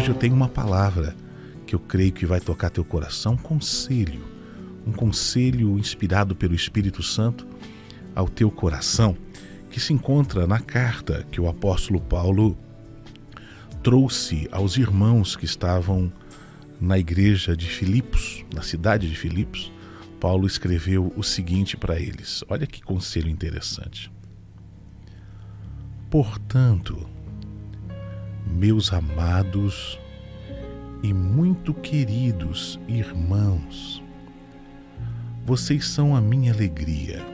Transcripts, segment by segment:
hoje eu tenho uma palavra que eu creio que vai tocar teu coração, um conselho inspirado pelo Espírito Santo ao teu coração, que se encontra na carta que o apóstolo Paulo trouxe aos irmãos que estavam na igreja de Filipos, na cidade de Filipos. Paulo escreveu o seguinte para eles. Olha que conselho interessante. Portanto, meus amados e muito queridos irmãos, vocês são a minha alegria,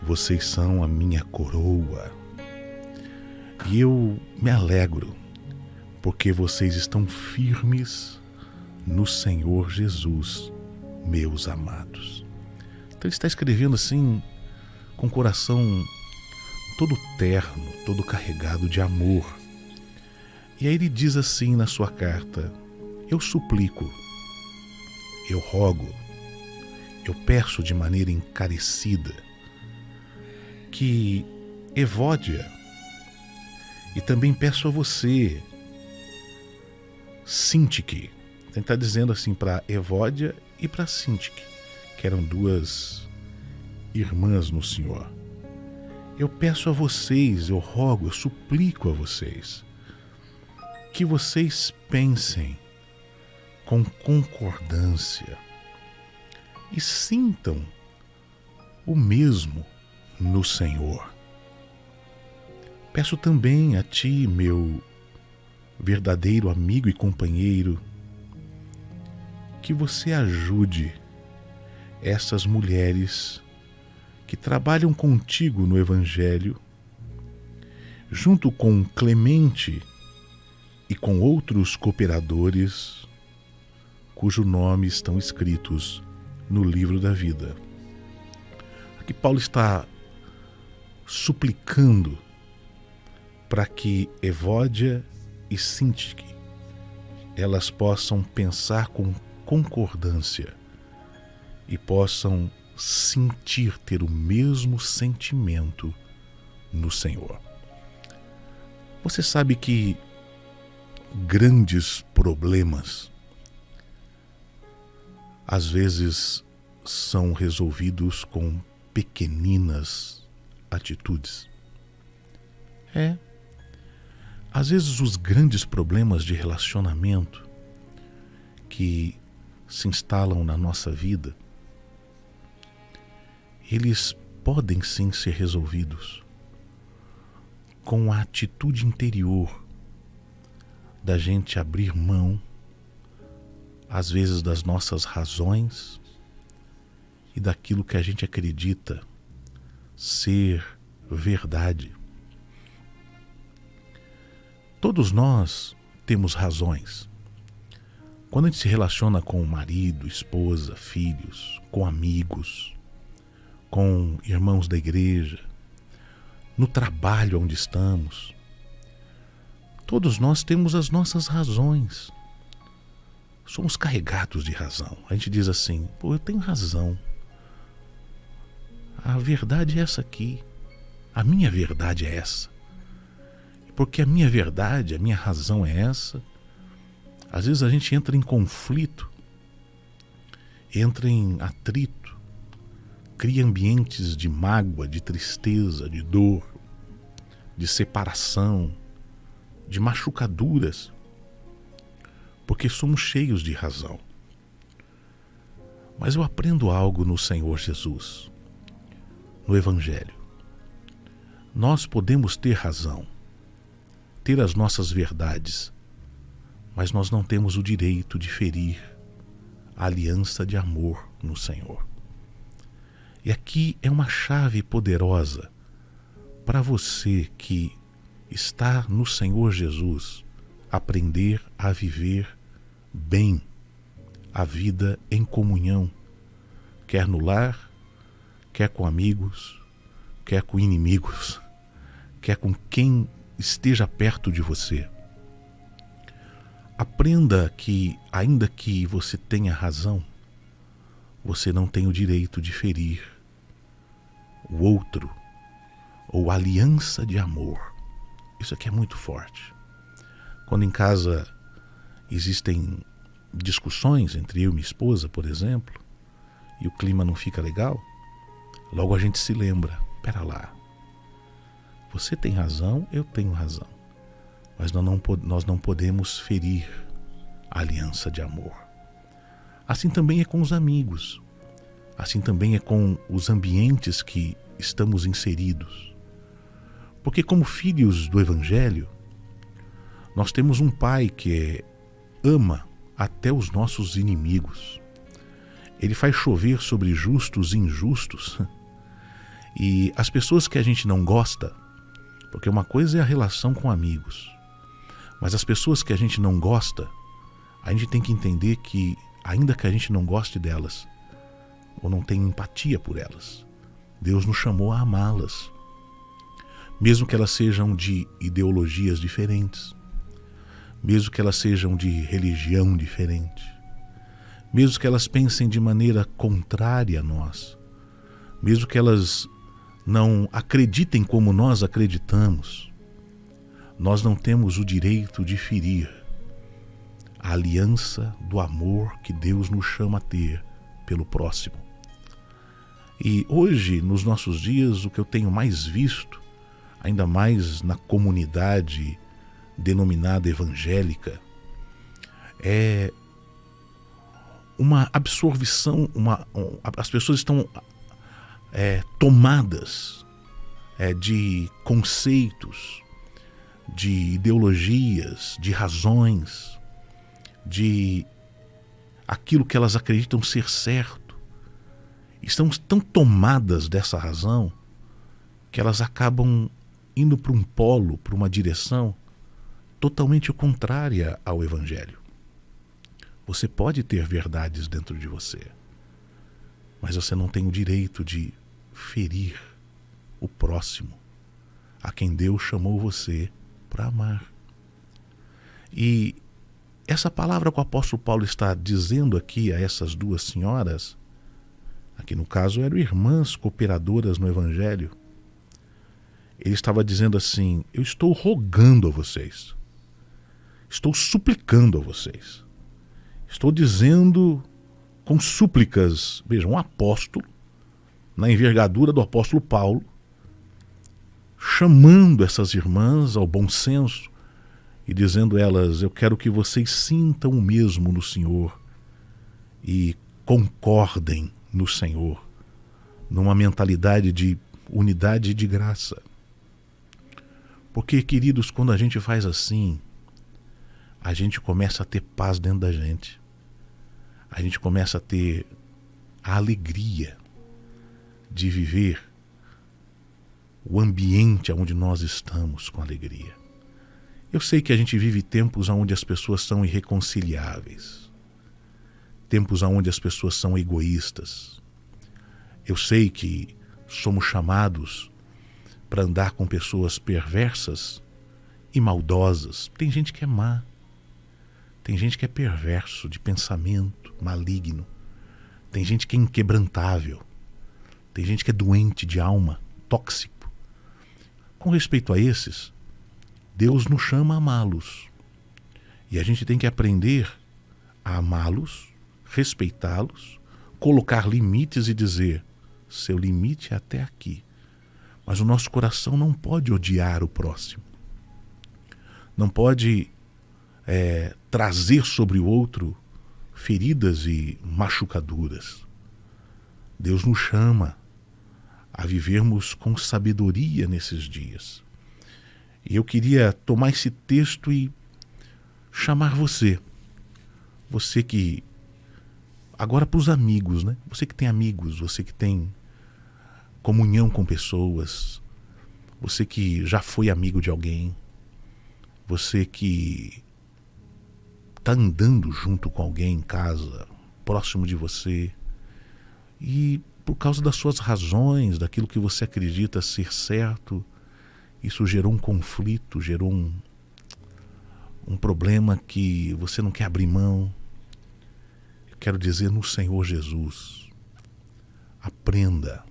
vocês são a minha coroa, e eu me alegro porque vocês estão firmes no Senhor Jesus, meus amados. Então ele está escrevendo assim, com o coração todo terno, todo carregado de amor. E aí ele diz assim na sua carta: eu suplico, eu rogo, eu peço de maneira encarecida que Evódia, e também peço a você, Sintique. Ele está dizendo assim para Evódia e para Sintique, que eram duas irmãs no Senhor. Eu peço a vocês, eu rogo, eu suplico a vocês, que vocês pensem com concordância e sintam o mesmo no Senhor. Peço também a ti, meu verdadeiro amigo e companheiro, que você ajude essas mulheres que trabalham contigo no Evangelho, junto com Clemente e com outros cooperadores, cujo nome estão escritos no livro da vida. Aqui Paulo está suplicando para que Evódia e Sintique elas possam pensar com concordância e possam sentir, ter o mesmo sentimento no Senhor. Você sabe que grandes problemas às vezes são resolvidos com pequeninas atitudes. Às vezes os grandes problemas de relacionamento que se instalam na nossa vida, eles podem sim ser resolvidos com a atitude interior da gente abrir mão, às vezes, das nossas razões e daquilo que a gente acredita ser verdade. Todos nós temos razões. Quando a gente se relaciona com o marido, esposa, filhos, com amigos, com irmãos da igreja, no trabalho onde estamos, todos nós temos as nossas razões. Somos carregados de razão. A gente diz assim: eu tenho razão. A verdade é essa aqui. A minha verdade é essa. Porque a minha verdade, a minha razão é essa. Às vezes a gente entra em conflito, entra em atrito, cria ambientes de mágoa, de tristeza, de dor, de separação, de machucaduras, porque somos cheios de razão. Mas eu aprendo algo no Senhor Jesus, no Evangelho. Nós podemos ter razão, ter as nossas verdades, mas nós não temos o direito de ferir a aliança de amor no Senhor. E aqui é uma chave poderosa para você que está no Senhor Jesus, aprender a viver bem a vida em comunhão, quer no lar, quer com amigos, quer com inimigos, quer com quem esteja perto de você. Aprenda que, ainda que você tenha razão, você não tem o direito de ferir o outro ou a aliança de amor. Isso aqui é muito forte. Quando em casa existem discussões entre eu e minha esposa, por exemplo, e o clima não fica legal, logo a gente se lembra, pera lá, você tem razão, eu tenho razão, mas nós não podemos ferir a aliança de amor. Assim também é com os amigos, assim também é com os ambientes que estamos inseridos. Porque como filhos do Evangelho, nós temos um Pai que ama até os nossos inimigos. Ele faz chover sobre justos e injustos. E as pessoas que a gente não gosta, porque uma coisa é a relação com amigos, mas as pessoas que a gente não gosta, a gente tem que entender que, ainda que a gente não goste delas, ou não tenha empatia por elas, Deus nos chamou a amá-las, mesmo que elas sejam de ideologias diferentes, mesmo que elas sejam de religião diferente, mesmo que elas pensem de maneira contrária a nós, mesmo que elas não acreditem como nós acreditamos, nós não temos o direito de ferir a aliança do amor que Deus nos chama a ter pelo próximo. E hoje, nos nossos dias, o que eu tenho mais visto, ainda mais na comunidade denominada evangélica, é uma absorção, as pessoas estão tomadas de conceitos, de ideologias, de razões, de aquilo que elas acreditam ser certo. Estão tão tomadas dessa razão que elas acabam indo para um polo, para uma direção totalmente contrária ao Evangelho. Você pode ter verdades dentro de você, mas você não tem o direito de ferir o próximo, a quem Deus chamou você para amar. E essa palavra que o apóstolo Paulo está dizendo aqui a essas duas senhoras, aqui no caso eram irmãs cooperadoras no Evangelho, ele estava dizendo assim: eu estou rogando a vocês, estou suplicando a vocês, estou dizendo com súplicas. Vejam, um apóstolo, na envergadura do apóstolo Paulo, chamando essas irmãs ao bom senso e dizendo a elas: eu quero que vocês sintam o mesmo no Senhor e concordem no Senhor, numa mentalidade de unidade e de graça. Porque, queridos, quando a gente faz assim, a gente começa a ter paz dentro da gente. A gente começa a ter a alegria de viver o ambiente onde nós estamos com alegria. Eu sei que a gente vive tempos onde as pessoas são irreconciliáveis, tempos onde as pessoas são egoístas. Eu sei que somos chamados para andar com pessoas perversas e maldosas. Tem gente que é má, tem gente que é perverso de pensamento, maligno, tem gente que é inquebrantável, tem gente que é doente de alma, tóxico. Com respeito a esses, Deus nos chama a amá-los. E a gente tem que aprender a amá-los, respeitá-los, colocar limites e dizer: seu limite é até aqui. Mas o nosso coração não pode odiar o próximo. Não pode trazer sobre o outro feridas e machucaduras. Deus nos chama a vivermos com sabedoria nesses dias. E eu queria tomar esse texto e chamar você que, agora para os amigos, né? Você que tem amigos, você que tem comunhão com pessoas, você que já foi amigo de alguém, você que está andando junto com alguém em casa, próximo de você, e por causa das suas razões, daquilo que você acredita ser certo, isso gerou um conflito, gerou um problema que você não quer abrir mão. Eu quero dizer, no Senhor Jesus, aprenda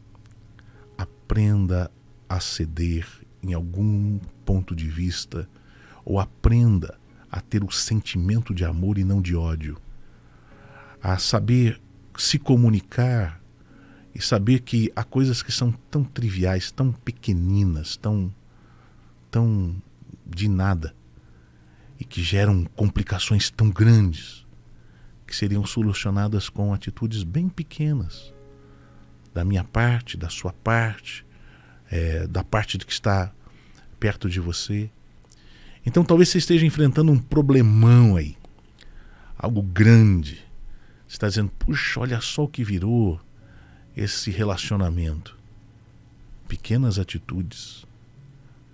a ceder em algum ponto de vista, ou aprenda a ter o sentimento de amor e não de ódio, a saber se comunicar e saber que há coisas que são tão triviais, tão pequeninas, tão de nada, e que geram complicações tão grandes, que seriam solucionadas com atitudes bem pequenas, da minha parte, da sua parte, da parte de que está perto de você. Então talvez você esteja enfrentando um problemão aí, algo grande. Você está dizendo, puxa, olha só o que virou esse relacionamento. Pequenas atitudes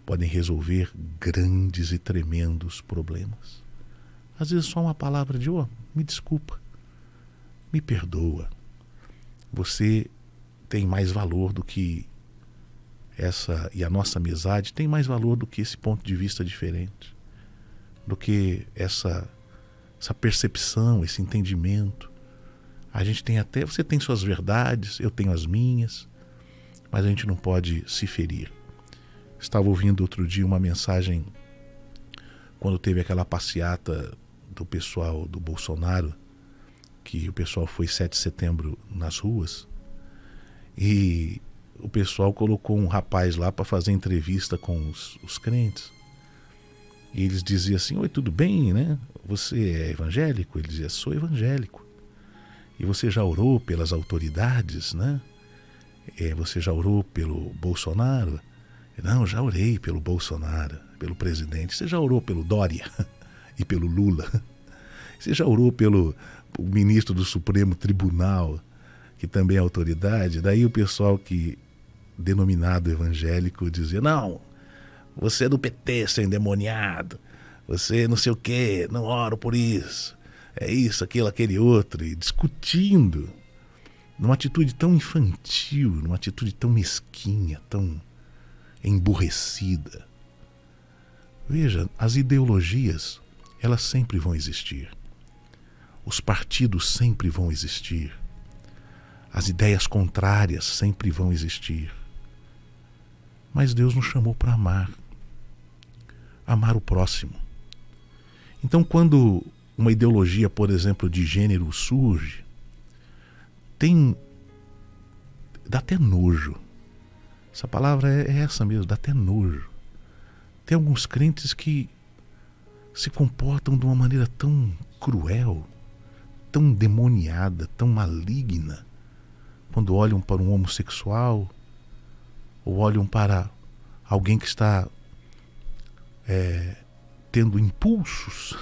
podem resolver grandes e tremendos problemas. Às vezes só uma palavra de, me desculpa, me perdoa. Você tem mais valor do que essa, e a nossa amizade tem mais valor do que esse ponto de vista diferente, do que essa percepção, esse entendimento. A gente tem até, você tem suas verdades, eu tenho as minhas, mas a gente não pode se ferir. Estava ouvindo outro dia uma mensagem quando teve aquela passeata do pessoal do Bolsonaro, que o pessoal foi 7 de setembro nas ruas, e o pessoal colocou um rapaz lá para fazer entrevista com os crentes. E eles diziam assim, oi, tudo bem, né? Você é evangélico? Ele dizia, sou evangélico. E você já orou pelas autoridades, né? Você já orou pelo Bolsonaro? Não, já orei pelo Bolsonaro, pelo presidente. Você já orou pelo Dória e pelo Lula? Você já orou pelo ministro do Supremo Tribunal, que também é autoridade? Daí o pessoal que denominado evangélico dizia, não, você é do PT, seu endemoniado, você não sei o quê, não oro por isso, é isso, aquilo, aquele outro, e discutindo numa atitude tão infantil, numa atitude tão mesquinha, tão emburrecida. Veja, as ideologias, elas sempre vão existir. Os partidos sempre vão existir. As ideias contrárias sempre vão existir. Mas Deus nos chamou para amar o próximo. Então, quando uma ideologia, por exemplo, de gênero surge, dá até nojo. Essa palavra é essa mesmo, dá até nojo. Tem alguns crentes que se comportam de uma maneira tão cruel, tão demoniada, tão maligna, quando olham para um homossexual, ou olham para alguém que está tendo impulsos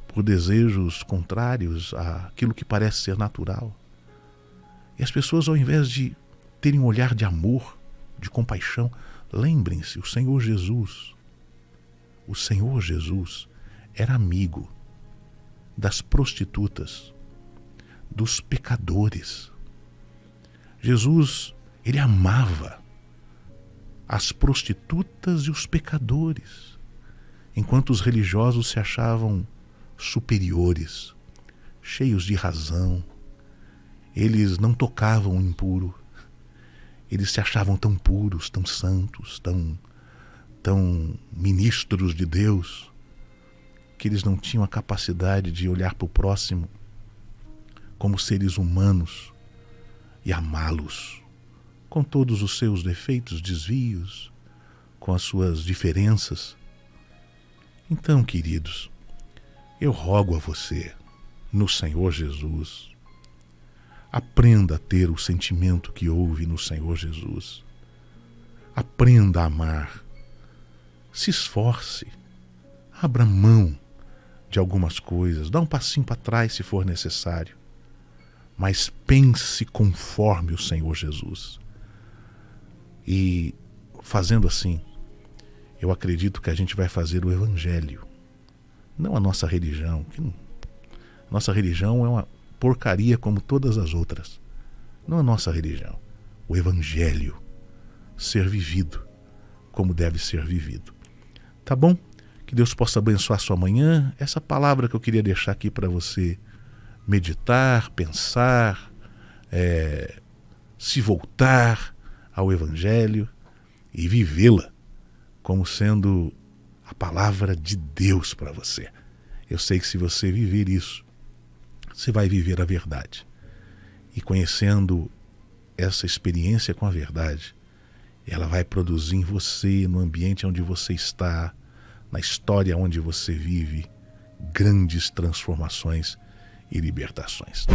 por desejos contrários àquilo que parece ser natural. E as pessoas, ao invés de terem um olhar de amor, de compaixão, lembrem-se, o Senhor Jesus era amigo das prostitutas, dos pecadores. Jesus, ele amava as prostitutas e os pecadores, enquanto os religiosos se achavam superiores, cheios de razão. Eles não tocavam o impuro. Eles se achavam tão puros, tão santos, tão ministros de Deus, que eles não tinham a capacidade de olhar para o próximo como seres humanos e amá-los, com todos os seus defeitos, desvios, com as suas diferenças. Então, queridos, eu rogo a você, no Senhor Jesus, aprenda a ter o sentimento que houve no Senhor Jesus. Aprenda a amar. Se esforce. Abra mão de algumas coisas. Dá um passinho para trás se for necessário. Mas pense conforme o Senhor Jesus. E fazendo assim, eu acredito que a gente vai fazer o Evangelho. Não a nossa religião. Nossa religião é uma porcaria como todas as outras. Não a nossa religião. O Evangelho ser vivido como deve ser vivido. Tá bom? Que Deus possa abençoar sua manhã. Essa palavra que eu queria deixar aqui para você meditar, pensar, se voltar ao Evangelho e vivê-la como sendo a palavra de Deus para você. Eu sei que se você viver isso, você vai viver a verdade. E conhecendo essa experiência com a verdade, ela vai produzir em você, no ambiente onde você está, na história onde você vive, grandes transformações e libertações.